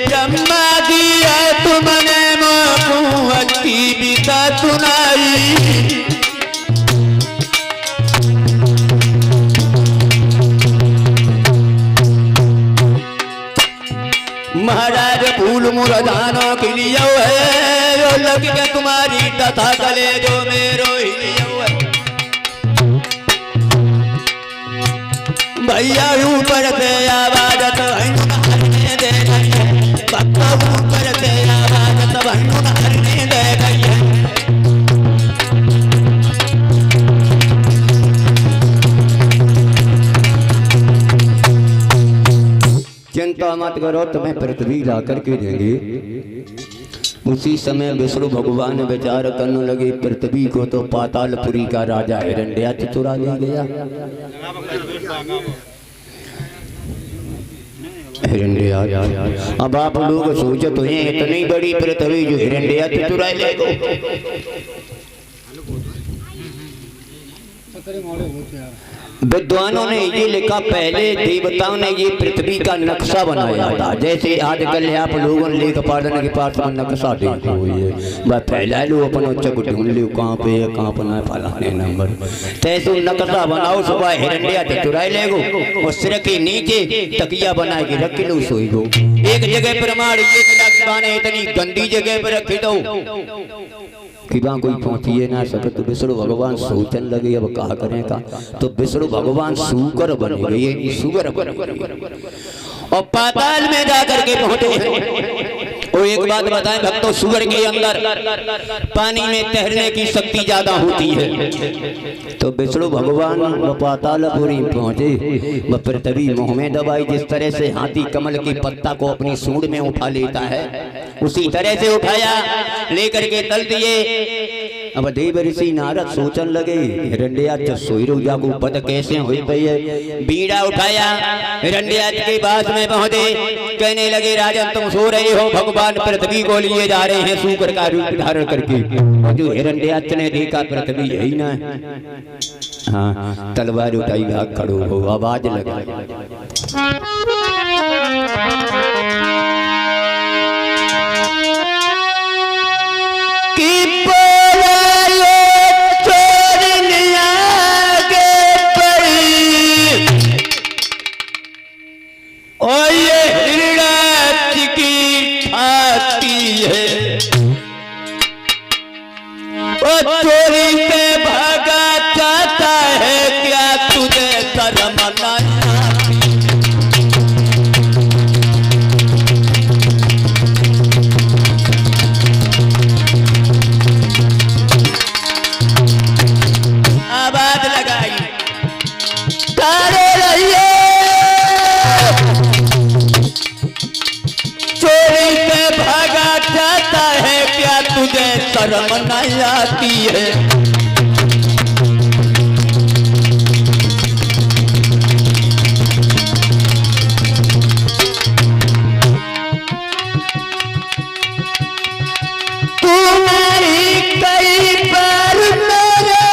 ब्रह्मा दिया तुमने मोती बिता सुनाई। महाराज फूल मुरझानों के लिए है लग के तुम्हारी तथा गले जो मेरो भैया ऊपर से आवाज तो हरने दे गई है, पक्का ऊपर से आवाज तो हरने दे गई है। चिंता मत करो, तुम्हें पृथ्वी ला करके देंगे। उसी समय विष्णु भगवान विचार करने लगे, पृथ्वी को तो पातालपुरी का राजा हिरण्याक्ष चुरा ले गया। हिरण्याक्ष, अब आप लोग सोचो तो इतनी बड़ी पृथ्वी जो हिरण्याक्ष चुरा ले गया। विद्वानों ने ये लिखा, पहले देवताओं ने ये पृथ्वी का नक्शा बनाया था। जैसे आजकल आप लोगों ने लेख पालन के पास में नक्शा देखो हुई है, बस फैला लो अपन चक ढूंढ लो कहाँ पे है कहाँ पर फलाने नंबर। तैसे नक्शा बनाओ, सुबह हिरण्याक्ष चुराए ले गो और सिर के नीचे तकिया बना के रख लो, सोई गो। एक जगह प्रमाण ये इतनी गंदी जगह पर रखी दो कि वहां कोई पहुंचिए ना सके। तो विष्णु भगवान सोचने लगे अब कहा करें का, तो विष्णु भगवान सूकर बन गए, सुगर बन गए और पाताल में जाकर के पहुंचे। और एक बात बताएं भक्तों, सुगर के अंदर पानी में तैरने की शक्ति ज्यादा होती है। तो विष्णु भगवान पातालपुरी पहुंचे, वह पृथ्वी मुंह में दबाई। जिस तरह से हाथी कमल की पत्ता को अपनी सूंड में उठा लेता है, उसी तरह से उठाया, लेकर के तल दिए। अब देव ऋषि नारद सोचन लगे, हिरण्याक्ष सोई रो जागो पद कैसे हुई पई है। बीड़ा उठाया, हिरण्याक्ष के पास में पहुंचे, कहने लगे राजन तुम सो रहे हो, भगवान पृथ्वी को लिए जा रहे हैं सूकर का रूप धारण करके। और जो हिरण्याक्ष ने देखा पृथ्वी यही ना है, हाँ तलवार उठाई भाग खड़ो हो, आवाज लगा चोरी से भागा चाहता है क्या तुझे शर्म ना आती। आवाज लगाई, तारे रहिए, चोरी से भागा चाहता है क्या तुझे शर्म नहीं आती है। तुम्हारी कई बार मेरे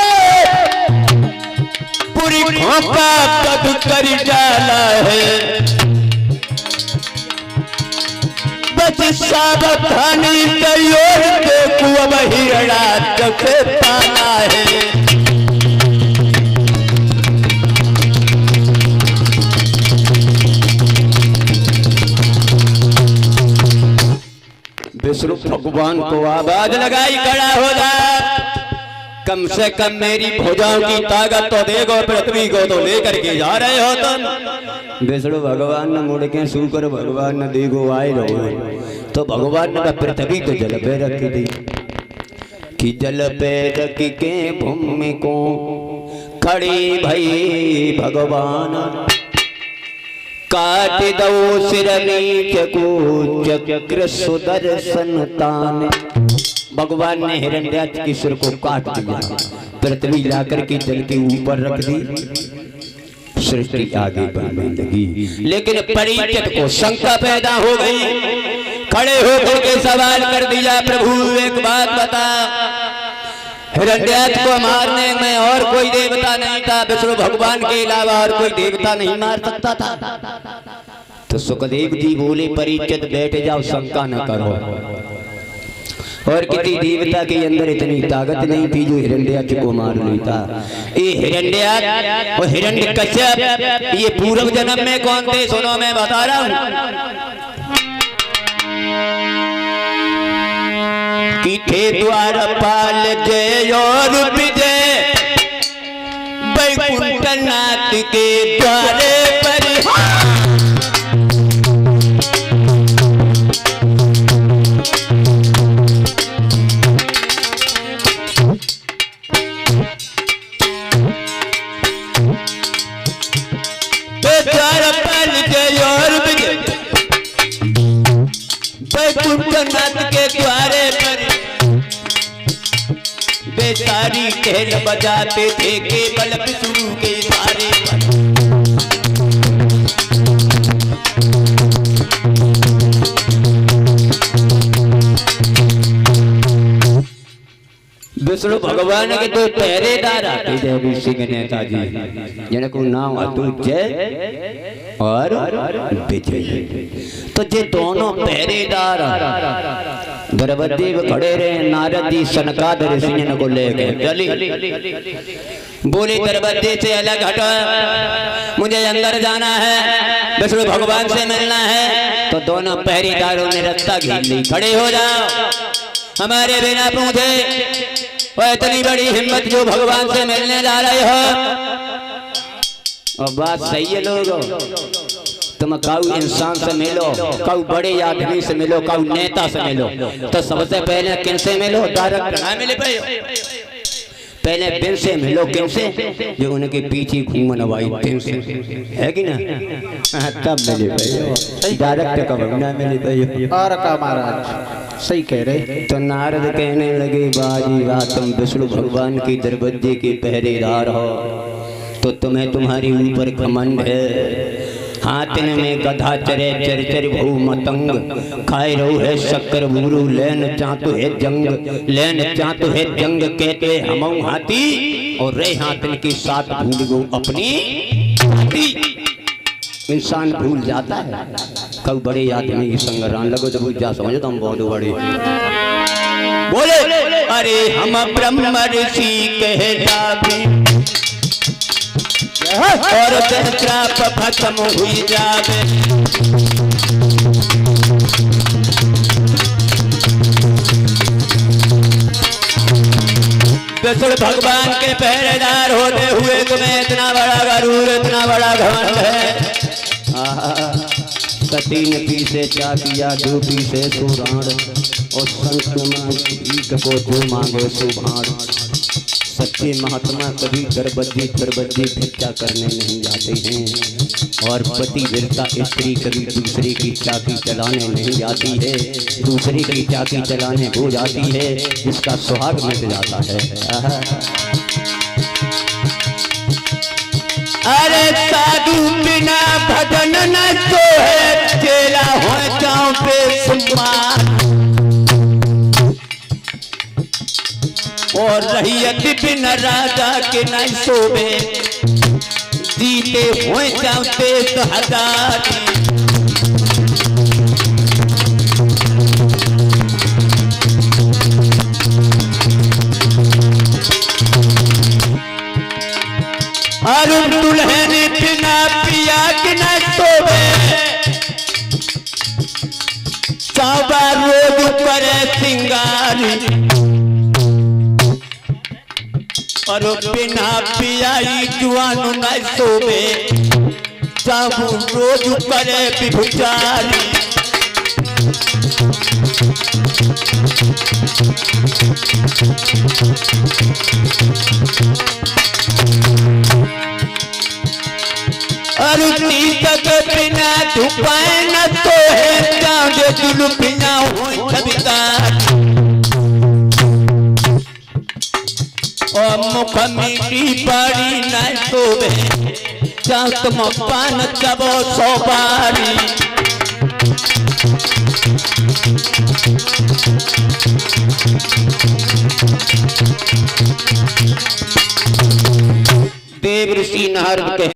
पूरी खोपा कद कर डाला है, बस सावधानी तैयार देखो अब हिरण्याक्ष से पाना है। विष्णु भगवान को आवाज लगाई, खड़ा हो जा, कम से कम मेरी भुजाओं की ताकत तो देखो, पृथ्वी को तो लेकर के जा रहे हो तुम। विष्णु भगवान ने मुड़ के सूकर भगवान ने देखो आए रहो, तो भगवान ने पृथ्वी तो जल पे रखी थी कि जल पे रख के भूमि को खड़ी भई भगवान, काट दो सिर नीच को चक्र सुदर्शन तान। भगवान ने हिरण्याक्ष की सिर को काट दिया, पृथ्वी लाकर के जल के ऊपर रख दी, सृष्टि आगे बढ़ने लगी। लेकिन परीक्षित को शंका पैदा हो गई, खड़े होकर के सवाल कर दिया, प्रभु एक बात बता, हिरण्याक्ष को मारने में और कोई देवता नहीं था, विष्णु भगवान के अलावा और कोई देवता नहीं मार सकता था। तो सुखदेव जी बोले परीक्षित बैठ जाओ, शंका न करो। और किसी देवता के अंदर इतनी ताकत नहीं थी जो हिरण्याक्ष को मार लेता। ये हिरण्याक्ष और हिरण्यकश्यप ये पूर्व जन्म में कौन थे? सुनो मैं बता रहा हूँ कि थे द्वारपाल जय और विजय वैकुंठनाथ के द्वारे पर। द्वारपाल जय और विजय वैकुंठनाथ के द्वारे पर बेचारी ढोल बजाते थे केवल विष्णु के द्वारे पर। विष्णु भगवान के दो पहरेदार आते जय सिंह नेताजी, जिनको नाम अतु जय और विजय। तो ये दोनों पहरेदार द्रौपदी खड़े रहे। नारद जी सनकादिक ऋषि को ले गए। चली बोली द्रौपदी से अलग हटो, मुझे अंदर जाना है, विष्णु भगवान से मिलना है। तो दोनों पहरेदारों ने रास्ता घेर ली। खड़े हो जाओ, हमारे बिना पूछे और इतनी बड़ी हिम्मत जो भगवान से मिलने जा रहे हो। और बात सही है लोगों, तुम काऊ इंसान से मिलो, काऊ बड़े आदमी से मिलो, काऊ नेता से मिलो, तो सबसे पहले किन से मिलो? डायरेक्ट ना मिले पहले बिन से मिलो। किन से? जो उनके पीछे घूमन वाई दिन से है कि ना, तब मिले भाई। डायरेक्ट कब ना मिले भाई। और का महाराज सही कह रहे। तो नारद कहने लगे बाजी वाह, तुम विष्णु भगवान की द्रौपदी के पहरेदार हो तो तुम्हें तुम्हारी ऊपर घमंड है। हाथन में गधा चरे चर चर भू मतंग, खाए रहो है शक्कर बुरु, लेन चाहतो है जंग, लेन चाहतो है जंग, कहते हम हाथी और रे हाथन के साथ भूल गो अपनी हाथी। इंसान भूल जाता है कब बड़े आदमी की संग्राम लगो तो जा समझो हम बहुत बड़े। बोले अरे हम ब्रह्म ऋषि कहता भी और श्राप खत्म हुई जावे। विष्णु भगवान के पहरेदार होते हुए तुम्हें इतना बड़ा गरूर, इतना बड़ा घमंड है। सती ने पीसे क्या किया, जो पीसे सो राण, और संत को जो मांगे सो भाण। सच्चे महात्मा कभी गर्भवती भिक्षा करने नहीं जाते हैं, और पतिव्रता स्त्री कभी दूसरे की चाकी चलाने नहीं जाती है। दूसरे की चाकी चलाने हो जाती है जिसका सुहाग मिट जाता है। अरे साधु बिना भजन न सोए, चेला हो जाऊं बेसुमार, और रहियत बिना राजा के नहीं सोवे, जीते हो जाते हजार। अरुण दुल्हन बिना पिया के न सोवे, साबा रोज करे सिंगारी, और बिना पियाई जुआन न सोवे, साबु रोज करे विभुचारी। अरुती तक बिना धुपाए न तो है, चांद दुल बिना हो छबितार, और मुख मीठी पड़ी न सोवे, चांद पान चबो सोपारी। देव ऋषि नारद के